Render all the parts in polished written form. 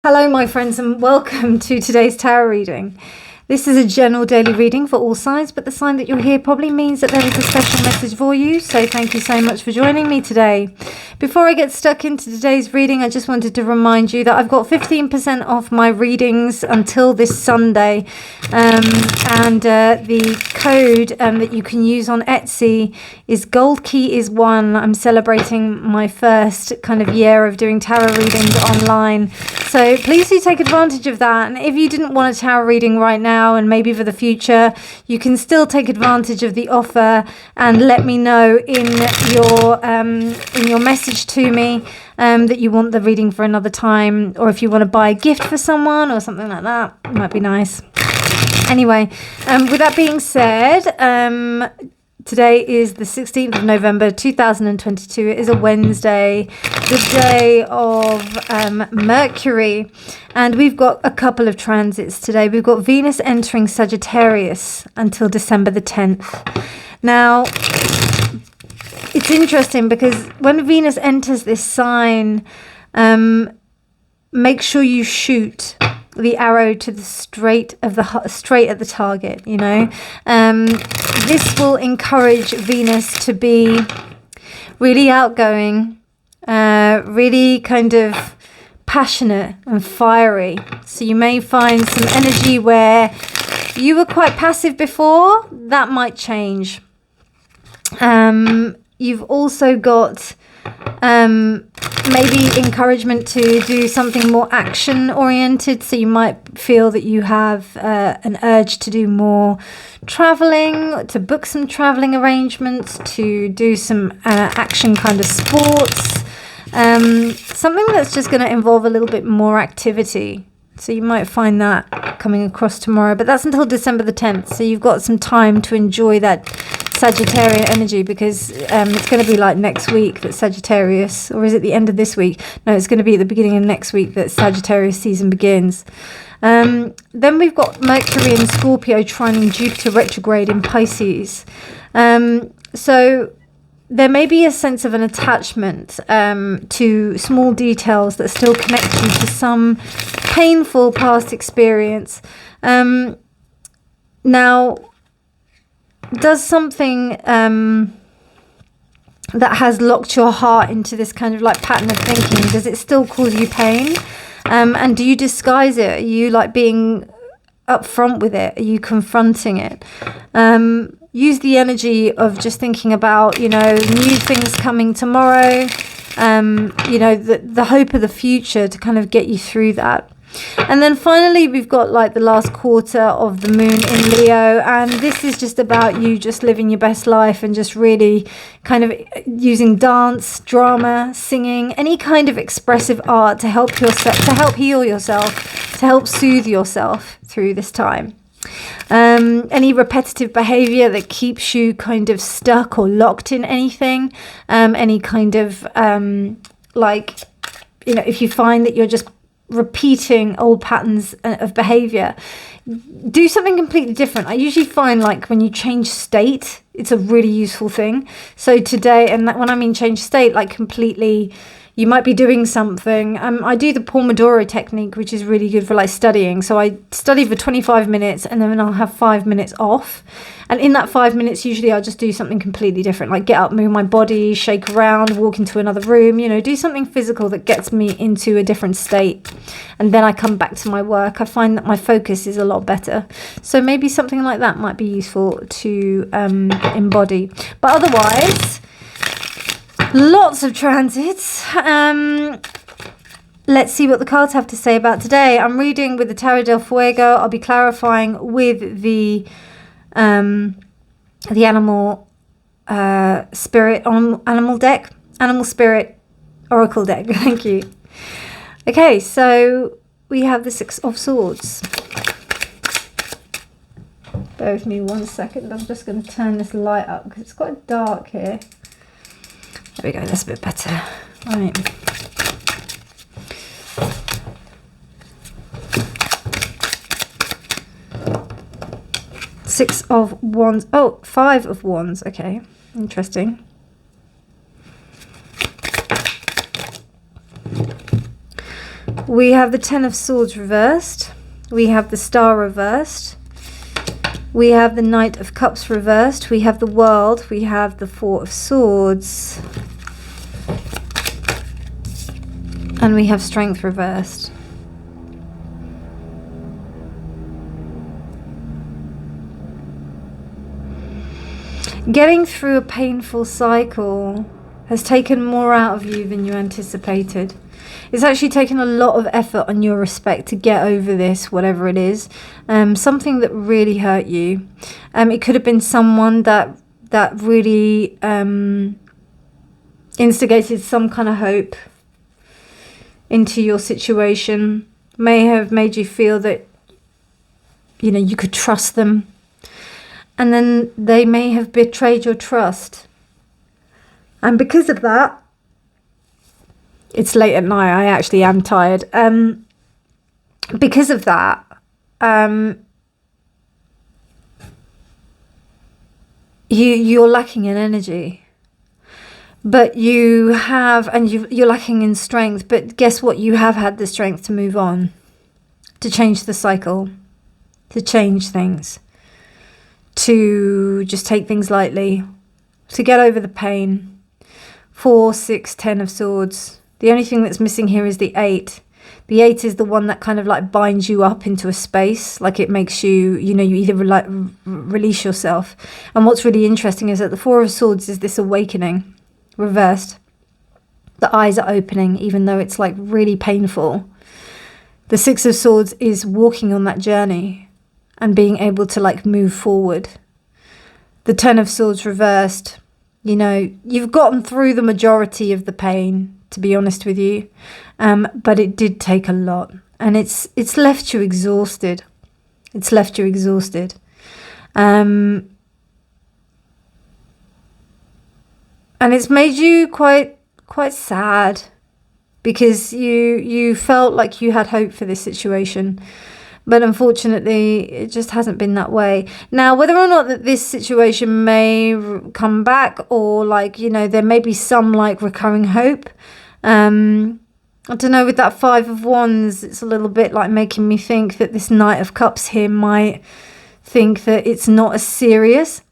Hello, my friends, and welcome to today's tarot reading. This is a general daily reading for all signs, but the sign that you're here probably means that there is a special message for you. So thank you so much for joining me today. Before I get stuck into today's reading, I just wanted to remind you that I've got 15% off my readings until this Sunday. The code that you can use on Etsy is goldkeyguidance. I'm celebrating my first kind of year of doing tarot readings online. So please do take advantage of that. And if you didn't want a tarot reading right now, and maybe for the future, you can still take advantage of the offer and let me know in your message to me that you want the reading for another time, or if you want to buy a gift for someone or something like that. It might be nice. Anyway, with that being said, today is the 16th of November 2022. It is a Wednesday, the day of Mercury. And we've got a couple of transits today. We've got Venus entering Sagittarius until December the 10th. Now, it's interesting because when Venus enters this sign, make sure you shoot the arrow to the straight at the target, you know. This will encourage Venus to be really outgoing, really kind of passionate and fiery. So you may find some energy where you were quite passive before. That might change. You've also got maybe encouragement to do something more action oriented. So you might feel that you have an urge to do more traveling, to book some traveling arrangements, to do some action kind of sports. Something that's just going to involve a little bit more activity. So you might find that coming across tomorrow, but that's until December the 10th. So you've got some time to enjoy that Sagittarian energy, because it's going to be like next week that Sagittarius, or is it the end of this week? No, it's going to be at the beginning of next week that Sagittarius season begins. Then we've got Mercury in Scorpio trining Jupiter retrograde in Pisces. So there may be a sense of an attachment to small details that still connect you to some painful past experience. Now, does something that has locked your heart into this kind of like pattern of thinking, does it still cause you pain? And do you disguise it? Are you like being upfront with it? Are you confronting it? Use the energy of just thinking about, you know, new things coming tomorrow, you know, the hope of the future to kind of get you through that. And then finally, we've got like the last quarter of the moon in Leo, and this is just about you just living your best life and just really kind of using dance, drama, singing, any kind of expressive art to help yourself, to help heal yourself, to help soothe yourself through this time. Any repetitive behavior that keeps you kind of stuck or locked in anything, any kind of like, you know, if you find that you're just repeating old patterns of behavior, do something completely different. I usually find like when you change state, it's a really useful thing. So today, and when I mean change state, like completely, you might be doing something. I do the Pomodoro technique, which is really good for like studying. So I study for 25 minutes and then I'll have 5 minutes off. And in that 5 minutes, usually I'll just do something completely different, like get up, move my body, shake around, walk into another room, you know, do something physical that gets me into a different state. And then I come back to my work. I find that my focus is a lot better. So maybe something like that might be useful to embody. But otherwise, lots of transits. Let's see what the cards have to say about today. I'm reading with the Tarot del Fuego. I'll be clarifying with the animal spirit animal deck, animal spirit oracle deck. Thank you. Okay, so we have the Six of Swords. Bear with me 1 second. I'm just going to turn this light up because it's quite dark here. There we go, that's a bit better. Right. Six of Wands. Oh, Five of Wands. Okay, interesting. We have the Ten of Swords reversed. We have the Star reversed. We have the Knight of Cups reversed. We have the World. We have the Four of Swords. And we have Strength reversed. Getting through a painful cycle has taken more out of you than you anticipated. It's actually taken a lot of effort on your respect to get over this, whatever it is. Something that really hurt you. It could have been someone that really instigated some kind of hope into your situation. May have made you feel that, you know, you could trust them. And then they may have betrayed your trust. And because of that, it's late at night. I actually am tired. Because of that, you're lacking in energy. But you have, and you're lacking in strength. But guess what? You have had the strength to move on, to change the cycle, to change things, to just take things lightly, to get over the pain. 4, 6, 10 of Swords. The only thing that's missing here is the 8. The 8 is the one that kind of like binds you up into a space. Like it makes you, you know, you either release yourself. And what's really interesting is that the 4 of Swords is this awakening, reversed. The eyes are opening, even though it's like really painful. The 6 of Swords is walking on that journey and being able to like move forward. The 10 of Swords reversed. You know, you've gotten through the majority of the pain, to be honest with you. But it did take a lot. And it's left you exhausted. It's left you exhausted. And it's made you quite sad. Because you felt like you had hope for this situation. But unfortunately, it just hasn't been that way. Now, whether or not that this situation may come back, or like, you know, there may be some like recurring hope. I don't know, with that 5 of Wands, it's a little bit like making me think that this Knight of Cups here might think that it's not as serious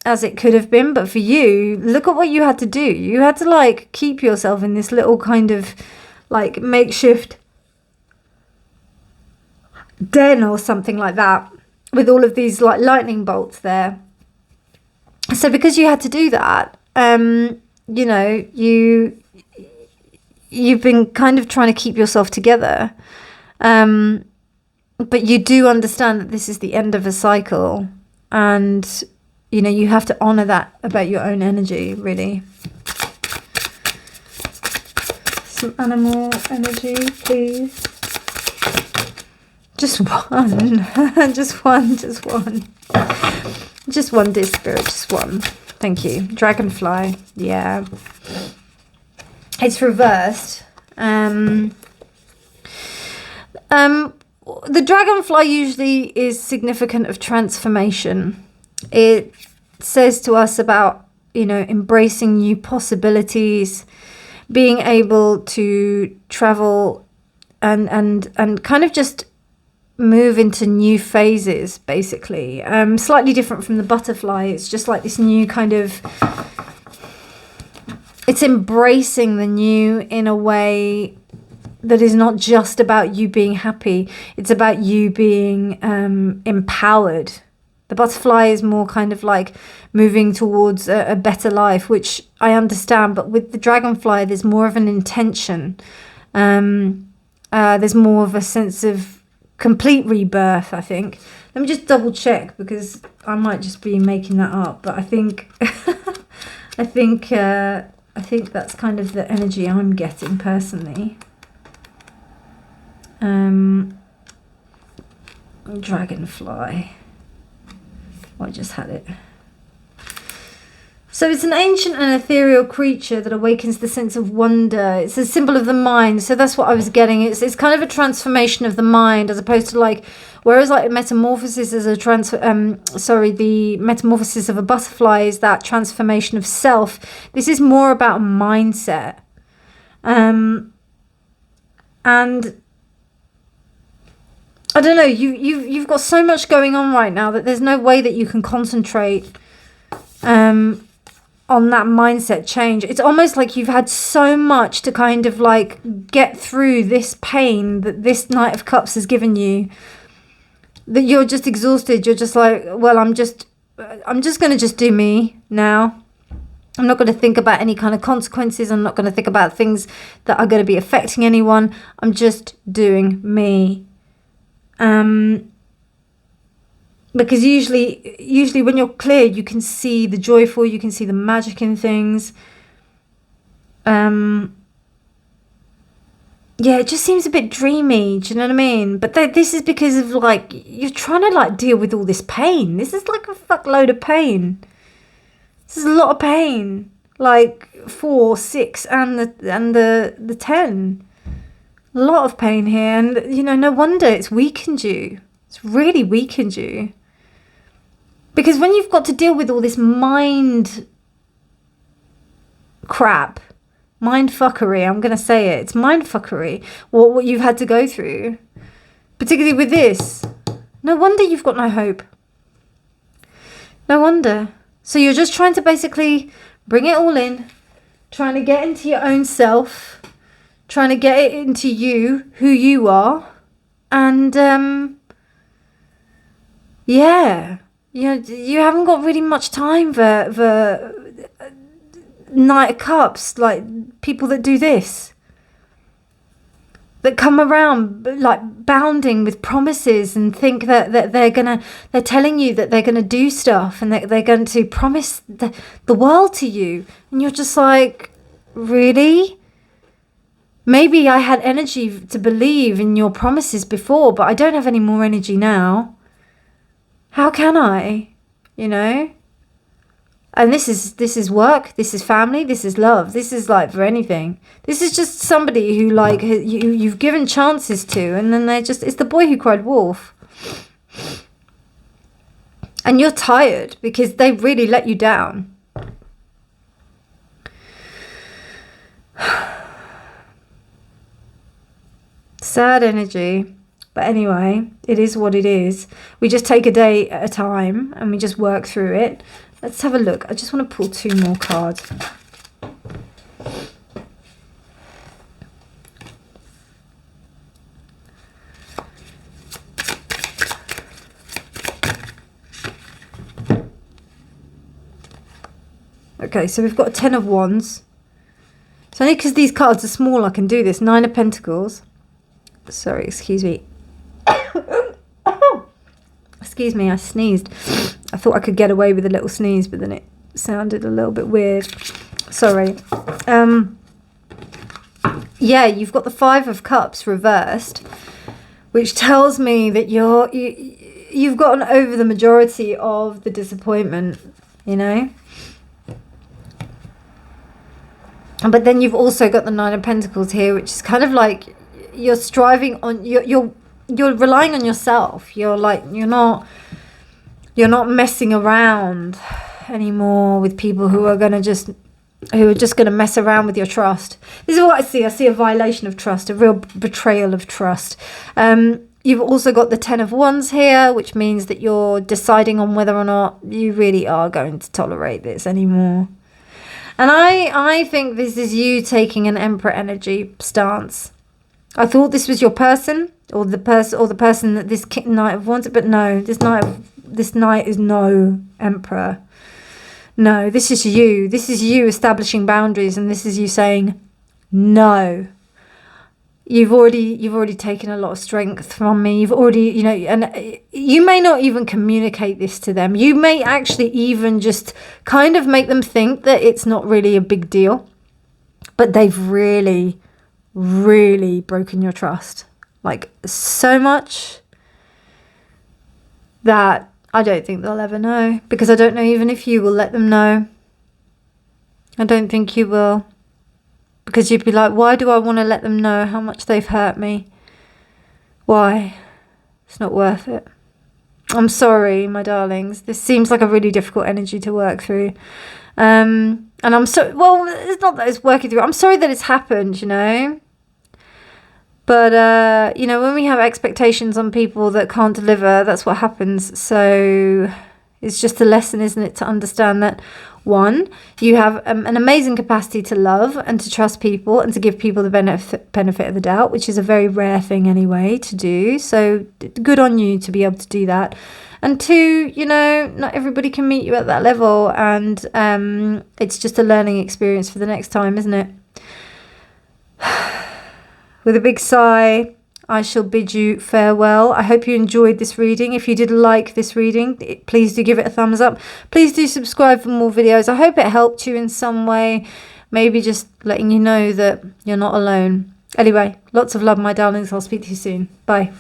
as it could have been. But for you, look at what you had to do. You had to like keep yourself in this little kind of like makeshift den or something like that, with all of these like lightning bolts there. So because you had to do that, you know, you've been kind of trying to keep yourself together, but you do understand that this is the end of a cycle, and you know, you have to honor that about your own energy, really. Some animal energy, please. Just one. Just one, just one. Just one, dear spirit, just one. Thank you. Dragonfly, yeah. It's reversed. The dragonfly usually is significant of transformation. It says to us about, you know, embracing new possibilities, being able to travel and kind of just move into new phases, basically. Slightly different from the butterfly. It's just like this new kind of, it's embracing the new in a way that is not just about you being happy. It's about you being empowered. The butterfly is more kind of like moving towards a better life, which I understand. But with the dragonfly, there's more of an intention. There's more of a sense of complete rebirth, I think. Let me just double check, because I might just be making that up. But I think, I think that's kind of the energy I'm getting personally. Dragonfly. I just had it. So it's an ancient and ethereal creature that awakens the sense of wonder. It's a symbol of the mind. So that's what I was getting. It's kind of a transformation of the mind, as opposed to like, whereas like metamorphosis is a the metamorphosis of a butterfly is that transformation of self. This is more about mindset. And I don't know, you've got so much going on right now that there's no way that you can concentrate on that mindset change. It's almost like you've had so much to kind of like get through this pain that this Knight of Cups has given you, that you're just exhausted. You're just like, well, I'm just going to just do me now. I'm not going to think about any kind of consequences. I'm not going to think about things that are going to be affecting anyone. I'm just doing me. Because usually when you're clear, you can see the joyful, you can see the magic in things. Yeah, it just seems a bit dreamy, do you know what I mean? But this is because of like, you're trying to like deal with all this pain. This is like a fuckload of pain. This is a lot of pain. Like 4, 6 and the 10. A lot of pain here, and you know, no wonder it's weakened you. It's really weakened you. Because when you've got to deal with all this mind crap, mind fuckery, I'm going to say it. It's mind fuckery, what you've had to go through. Particularly with this. No wonder you've got no hope. No wonder. So you're just trying to basically bring it all in. Trying to get into your own self. Trying to get it into you, who you are. And, yeah. You haven't got really much time for Knight of Cups, like people that do this, that come around like bounding with promises and think that they're telling you that they're gonna do stuff and that they're going to promise the world to you, and you're just like, really? Maybe I had energy to believe in your promises before, but I don't have any more energy now. How can I? You know? And this is work, this is family, this is love, this is like for anything. This is just somebody who like you've given chances to, and then it's the boy who cried wolf. And you're tired because they really let you down. Sad energy. But anyway, it is what it is. We just take a day at a time and we just work through it. Let's have a look. I just want to pull 2 more cards. Okay, so we've got a 10 of Wands. It's only because these cards are small I can do this. 9 of Pentacles. Sorry, excuse me. Excuse me, I sneezed. I thought I could get away with a little sneeze, but then it sounded a little bit weird. Sorry. Yeah, you've got the 5 of Cups reversed, which tells me that you've gotten over the majority of the disappointment, you know? But then you've also got the 9 of Pentacles here, which is kind of like you're striving on, you're relying on yourself. You're not messing around anymore with people who are just going to mess around with your trust. This is what I see. I see a violation of trust, a real betrayal of trust. You've also got the 10 of Wands here, which means that you're deciding on whether or not you really are going to tolerate this anymore. And I think this is you taking an Emperor energy stance. I thought this was your person, or the person that this Knight of Wands, but no, this Knight is no Emperor. No, this is you. This is you establishing boundaries, and this is you saying no. You've already taken a lot of strength from me. You've already, and you may not even communicate this to them. You may actually even just kind of make them think that it's not really a big deal, but they've really broken your trust, like so much that I don't think they'll ever know, because I don't know even if you will let them know. I don't think you will, because you'd be like, why do I want to let them know how much they've hurt me? Why? It's not worth it. I'm sorry, my darlings. This seems like a really difficult energy to work through. And I'm so, well, it's not that it's working through. I'm sorry that it's happened, you know. But, you know, when we have expectations on people that can't deliver, that's what happens. So it's just a lesson, isn't it, to understand that, one, you have an amazing capacity to love and to trust people and to give people the benefit of the doubt, which is a very rare thing anyway to do. So good on you to be able to do that. And two, you know, not everybody can meet you at that level. And it's just a learning experience for the next time, isn't it? With a big sigh, I shall bid you farewell. I hope you enjoyed this reading. If you did like this reading, please do give it a thumbs up. Please do subscribe for more videos. I hope it helped you in some way. Maybe just letting you know that you're not alone. Anyway, lots of love, my darlings. I'll speak to you soon. Bye.